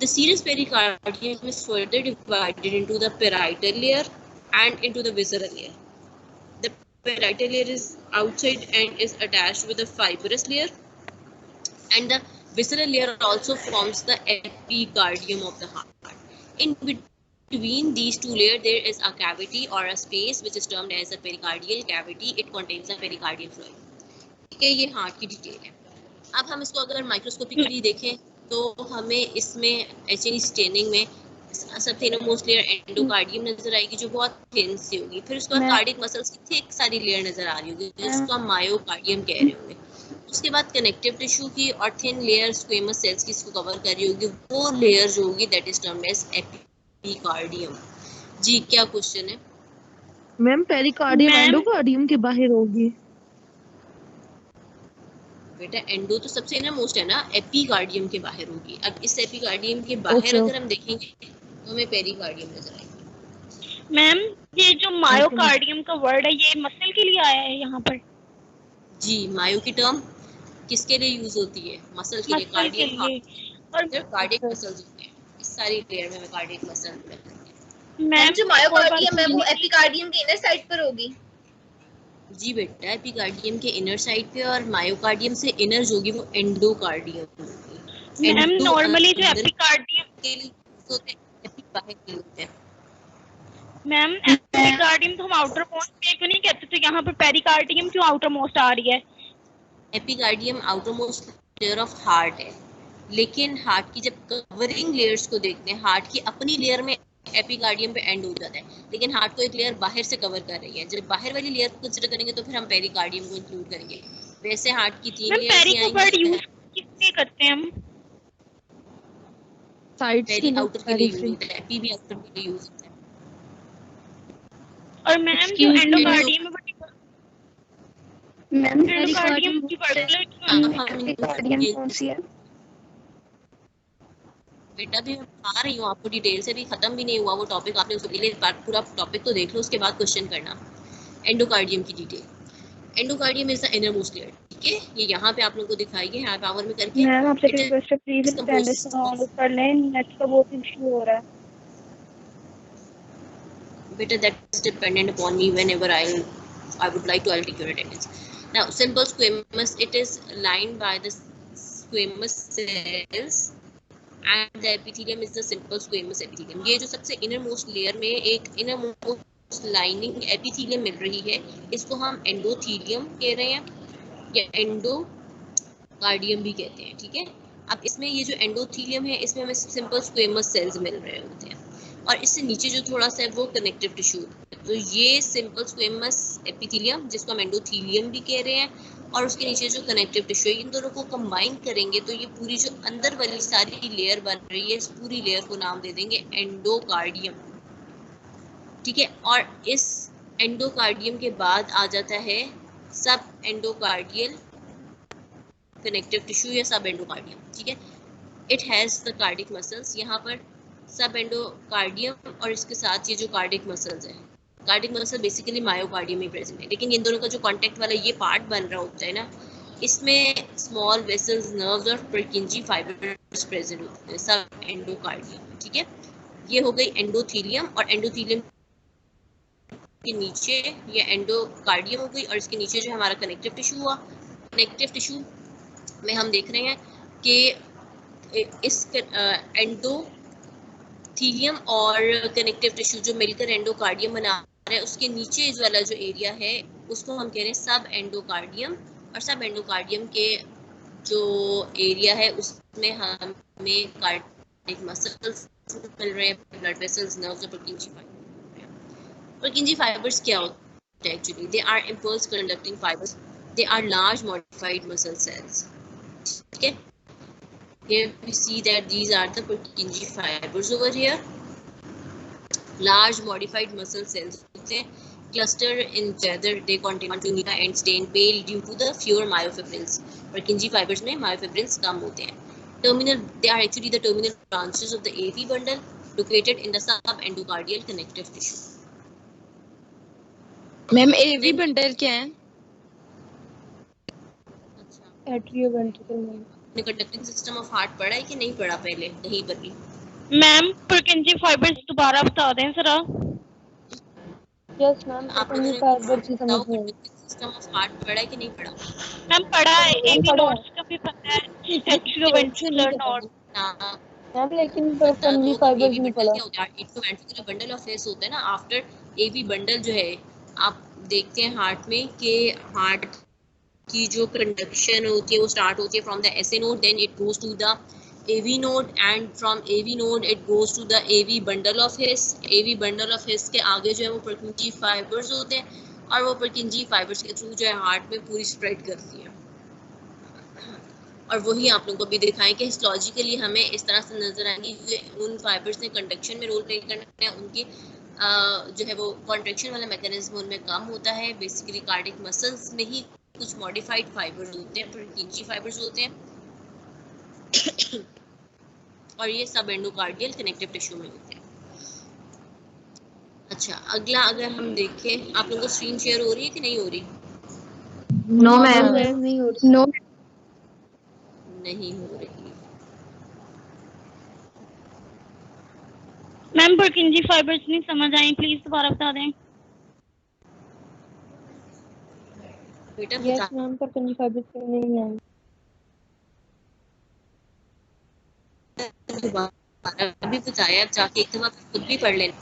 The serous pericardium is further divided into the parietal layer and into the visceral layer. The parietal layer is outside and is attached with a fibrous layer, and the visceral layer also forms the epicardium of the heart. In between these two layers, there is a cavity or a space which is termed as a pericardial cavity. It contains the pericardial fluid. ठीक है, ये heart की detail है. अब हम इसको अगर microscopically देखें तो हमें इसमें एचएनई स्टेनिंग में सबसे मोस्ट लेयर एंडोकार्डियम नजर आएगी जो बहुत थिन सी होगी. फिर उसके बाद कार्डियक मसल्स की थिक सारी लेयर नजर आ रही होगी जिसको हम मायोकार्डियम कह रहे होंगे. उसके बाद कनेक्टिव टिश्यू की और थिन लेयर स्क्वेमस सेल्स की इसको कवर कर रही होगी. वो लेयर जो होगी that is termed as epicardium. जी क्या क्वेश्चन है मैम? पेरिकार्डियम एंडोकार्डियम के बाहर होगी बेटा. एंडो तो सबसे ना मोस्ट है ना, एपिकार्डियम के बाहर होगी. अब इस एपिकार्डियम के बाहर अगर हम देखेंगे तो हमें पेरिकार्डियम नजर आएगी. मैम ये जो मायोकार्डियम का वर्ड है ये मसल के लिए आया है यहाँ पर? जी, मायो की टर्म किसके लिए यूज होती है? मसल के लिए. कार्डियम और कार्डियक मसल्स होते हैं. इस सारी लेयर में कार्डियक मसल मैम जो मायोकार्डियम है वो एपिकार्डियम के इनर साइड पर होगी. जी बेटा, एपिकार्डियम के इनर साइड पे और मायोकार्डियम से इनर जो होगी वो एंडोकार्डियम होगी. मैम नॉर्मली जो एपिकार्डियम के लिए होते हैं, एपी बाहर के लिए होते हैं. मैम एपिकार्डियम तो हम आउटर मोस्ट पे क्यों नहीं कहते, तो यहाँ पर पेरिकार्डियम क्यों आउटर मोस्ट आ रही है? Epicardium outer most layer of heart है, लेकिन हार्ट की जब कवरिंग लेयर्स को देखते हैं, हार्ट की अपनी लेयर में एपिकार्डियम पे एंड हो जाता है, लेकिन हार्ट को एक लेयर बाहर से कवर कर रही है. जब बाहर वाली लेयर को कंसीडर करेंगे तो फिर हम पेरिकार्डियम को इंक्लूड करेंगे. वैसे हार्ट की 3 लेयर्स आएंगी. वर्ड यूज किसमें करते हैं हम? साइड पेरी आउटर के लिए यूज होता है, एपी भी आउटर के लिए यूज होता है. और मैम जो एंडोकार्डियम मैम एंडोकार्डियम की पेरिकार्डियम कौन सी है बेटा? भी मैं बता रही हूँ आपको डिटेल से, भी खत्म भी नहीं हुआ वो टॉपिक. आपने उसके लिए पूरा टॉपिक तो देख लो, उसके बाद क्वेश्चन करना. एंडोकार्डियम की detail. Endocardium is the inner most layer. ठीक है, ये यहाँ पे आप लोगों को दिखाई है, यहाँ पावर में करके. मैम आपसे रिक्वेस्ट है प्लीज अटेंडेंस ऑन कर लें, नेट का बहुत इशू हो रहा है. बेटा that's dependent upon me whenever I would like to I'll take your attendance. Now simple squamous, it is lined by the squamous cells and the epithelium is the simple squamous epithelium. ये जो सबसे inner most layer में एक inner most lining epithelium मिल रही है, इसको हम endothelium कह रहे हैं या endocardium भी कहते हैं. ठीक है, अब इसमें ये जो endothelium है इसमें हमें simple squamous cells मिल रहे होते हैं और इससे नीचे जो थोड़ा सा है वो कनेक्टिव टिश्यू. तो ये सिंपल स्क्वेमस एपिथेलियम जिसको हम एंडोथेलियम भी कह रहे हैं और उसके नीचे जो कनेक्टिव टिश्यू है, इन दोनों को कंबाइन करेंगे तो ये पूरी जो अंदर वाली सारी लेयर बन रही है, इस पूरी लेयर को नाम दे देंगे एंडोकार्डियम. ठीक है, और इस एंडोकार्डियम के बाद आ जाता है सब एंडोकार्डियल कनेक्टिव टिश्यू या सब एंडोकार्डियम. ठीक है, it has the cardiac muscles. यहाँ पर सब एंडोकार्डियम और इसके साथ ये जो कार्डिक मसल्स है, कार्डिक मसल बेसिकली मायोकार्डियम में प्रेजेंट है, लेकिन इन दोनों का जो कांटेक्ट वाला ये पार्ट बन रहा होता है ना, इसमें स्मॉल वेसल्स, नर्व्स और पर्किंजी फाइबर्स प्रेजेंट होते हैं सब एंडोकार्डियम. ठीक है, ये हो गई एंडोथेलियम और एंडोथेलियम के नीचे ये एंडोकार्डियम हो गई और इसके नीचे जो हमारा कनेक्टिव टिश्यू हुआ. कनेक्टिव टिश्यू में हम देख रहे हैं कि इस एंडोथेलियम और कनेक्टिव टिश्यू जो मिलकर एंडोकार्डियम बना रहे हैं, उसके नीचे वाला जो एरिया है उसको हम कह रहे हैं सब एंडोकार्डियम. और सब एंडोकार्डियम के जो एरिया है उसमें हमें कार्डिक मसल्स मिल रहे हैं, ब्लड वेसल्स, नर्व्स और पर्किंजी फाइबर्स. पर्किंजी फाइबर्स क्या होते हैं actually? They are impulse conducting fibres. They are large modified muscle cells. ठीक है, here we see that these are the Purkinje fibers over here. Large modified muscle cells होते हैं, cluster in together, they contain tunica and stain pale due to the fewer myofibrils. Purkinje fibers में myofibrils कम होते हैं. Terminal, they are actually the terminal branches of the AV bundle located in the subendocardial connective tissue. Ma'am AV bundle क्या है? अच्छा, एट्रियोवेंट्रिकल में conducting system of heart पढ़ा है कि नहीं पढ़ा पहले कहीं पर भी? मैम पुरकिंजी फाइबर्स दोबारा बता दें जरा। यस मैम, आप पुरकिंजी लोगों ने फाइबर्स ही समझ में आई। सिस्टम ऑफ हार्ट पढ़ा है कि नहीं पढ़ा? मैम पढ़ा है, मैम एवी पढ़ा है नोट्स का भी पता है, ये से नहीं एट्रियोवेंट्रिकुलर पता नोट। ना मैम, लेकिन बता पुरकिंजी दो। फाइबर्स एवी नहीं बंडल पढ़ा। क्या होता है? एक तो वेंट्रिकुलर बंडल ऑफ हेयर्स होता है ना। आफ्टर एवी बंडल जो है, आप देखते हैं हार्ट में कि हार्ट की जो कंडक्शन होती है वो स्टार्ट होती है from the SA node, then it goes to the AV node, and from AV node it goes to the AV bundle of His. AV bundle of His के आगे जो है वो पुरकिंजी फाइबर्स होते हैं, और वो पुरकिंजी फाइबर्स के थ्रू जो है हार्ट में पूरी स्प्रेड करती है। और वही आप लोगों को भी दिखाएं कि हिस्टोलॉजिकली हमें इस तरह से नजर आएंगी कि उन फाइबर्स ने कंडक्शन में रोल प्ले करना है। उनकी जो है वो कॉन्ट्रैक्शन वाला मैकेनिज्म उनमें कम होता है। बेसिकली कार्डिक मसल्स में ही कुछ मॉडिफाइड फाइबर्स होते हैं, पुरकिंजी फाइबर्स होते हैं, और ये सब एंडोकार्डियल कनेक्टिव टिश्यू में होते हैं। अच्छा, अगला अगर हम देखें, आप लोगों को स्क्रीन शेयर हो रही है कि नहीं हो रही? No ma'am. नहीं हो रही। नो नहीं हो रही। मैम पुरकिंजी फाइबर्स नहीं समझ आई, प्लीज दोबारा बता दें। बेटा यस मैम, पुरकिंजी फाइबर्स नहीं आई। दोबारा भी बताया, जाके एक दफा खुद भी पढ़ लेना।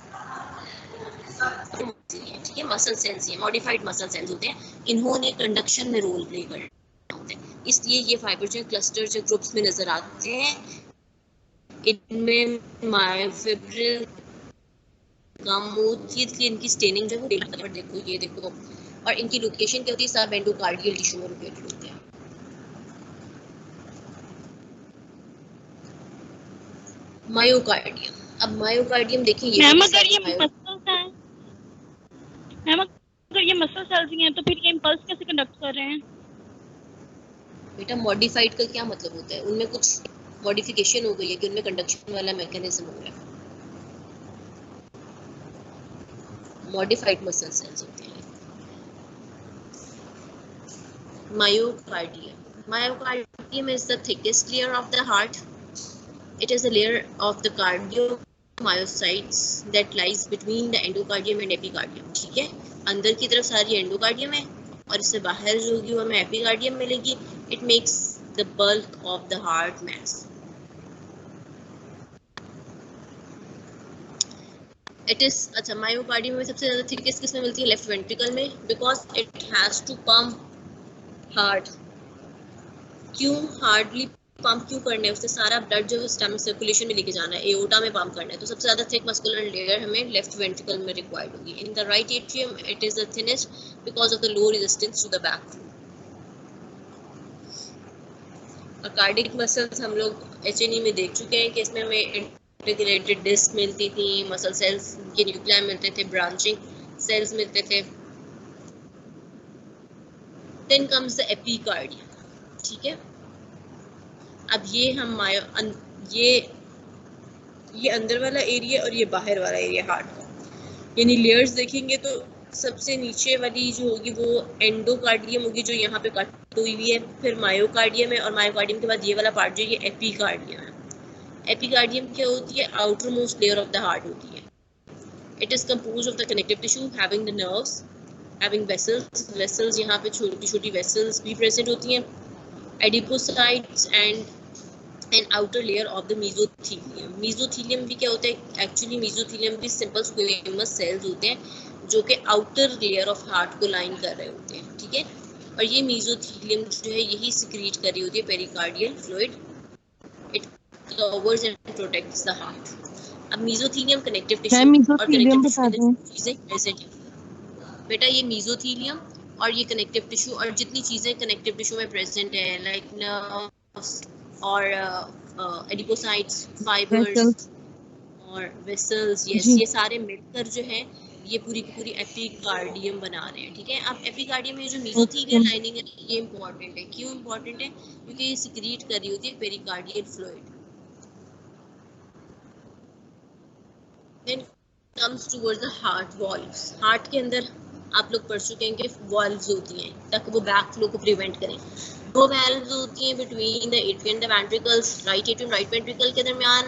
ठीक है, मसल सेल्स, ये मॉडिफाइड मसल सेल्स होते हैं, इन्होंने कंडक्शन में रोल प्ले करना होता है, इसलिए ये फाइबर जो क्लस्टर जो ग्रुप्स में नजर आते हैं। इनमें मायोफिब्रिल कम होती है, इसलिए इनकी स्टेनिंग जो है वो देखो, ये देखो, और इनकी लोकेशन क्या होती है? सब एंडोकार्डियल टिश्यू में लोकेटेड होते हैं। मायोकार्डियम, अब मायोकार्डियम देखिए, ये मैम भी अगर ये सारे मसल्स हैं, मैम अगर ये मसल सेल्स ही हैं तो फिर ये इम्पल्स कैसे कंडक्ट कर रहे हैं? बेटा मॉडिफाइड का क्या मतलब होता है? उनमें कुछ मॉडिफिकेशन हो गई है कि उनमें कंडक्शन वाला मैकेनिज्म हो रहा है। मॉडिफाइड मसल सेल्स होते हैं। Myocardium, myocardium is the thickest layer of the heart. It is a layer of the cardiomyocytes that lies between the endocardium and epicardium. ठीक है, अंदर की तरफ सारी एंडोकार्डियम है, और इससे बाहर जो होगी वो हमें एपिकार्डियम मिलेगी। It makes the bulk of the heart mass. It is, अच्छा, मायोकार्डियम में सबसे ज़्यादा थिकनेस किसमें मिलती है? लेफ्ट वेंट्रिकल में, because it has to pump hard. क्यों हार्डली पंप क्यों करना है? उससे सारा ब्लड जो है स्टमक सर्कुलेशन में लेके जाना है, एओर्टा में पंप करना है, तो सबसे ज्यादा थिक मस्कुलर लेयर हमें लेफ्ट वेंट्रिकल में रिक्वायर्ड होगी। In the right atrium it is the thinnest because of the low resistance to the back flow. Cardiac muscles हम लोग एचएनई में देख चुके हैं कि इसमें हमें इंटीग्रेटेड डिस्क मिलती थी, मसल सेल्स के न्यूक्लियाई मिलते थे, ब्रांचिंग सेल्स मिलते थे। Then comes the epicardium. ठीक है, अब ये हम ये अंदर वाला एरिया और ये बाहर वाला एरिया हार्ट का, यानी लेयर्स देखेंगे तो सबसे नीचे वाली जो होगी वो एंडोकार्डियम होगी, जो यहाँ पे कट हुई हुई है, फिर मायोकार्डियम है, और मायोकार्डियम के बाद ये वाला पार्ट जो ये एपिकार्डियम है। एपिकार्डियम क्या होती है? Outermost layer of the heart होती है। It is composed of the connective tissue having the nerves, having vessels. Vessels यहाँ पे छोटी छोटी वेसल्स भी प्रेजेंट होती हैं, adipocytes and an outer layer of the mesothelium. Mesothelium भी क्या होता है? एक्चुअली मेसोथीलियम भी सिंपल स्क्वेमस सेल्स होते हैं जो कि आउटर लेयर ऑफ हार्ट को लाइन कर रहे होते हैं। ठीक है, और ये मेसोथीलियम जो है यही सिक्रीट कर रही होती है pericardial fluid. It covers and protects the heart. अब मेसोथीलियम कनेक्टिव टिश्यू और कनेक्टिव टिश्यू में चीजें प्रेजेंट है। बेटा ये मेसोथीलियम और ये कनेक्टिव टिश्यू, और जितनी चीजें कनेक्टिव टिश्यू में प्रेजेंट है लाइक नर्व्स और एडिपोसाइट्स, फाइबर्स और वेसल्स, ये सारे मिलकर जो है ये पूरी की पूरी एपिकार्डियम बना रहे हैं। ठीक है, अब एपिकार्डियम में जो मेसोथीलियल लाइनिंग है ये इंपॉर्टेंट है। क्यों इंपॉर्टेंट है? क्योंकि ये सिक्रीट कर रही होती है pericardial fluid. Then comes towards the heart valves. Heart के अंदर आप लोग पढ़ चुके हैं कि वॉल्व्स होती हैं ताकि वो बैक फ्लो को प्रिवेंट करें। दो वैल्व्स होती हैं between the atrium and the ventricles, right atrium right ventricle के दरमियान,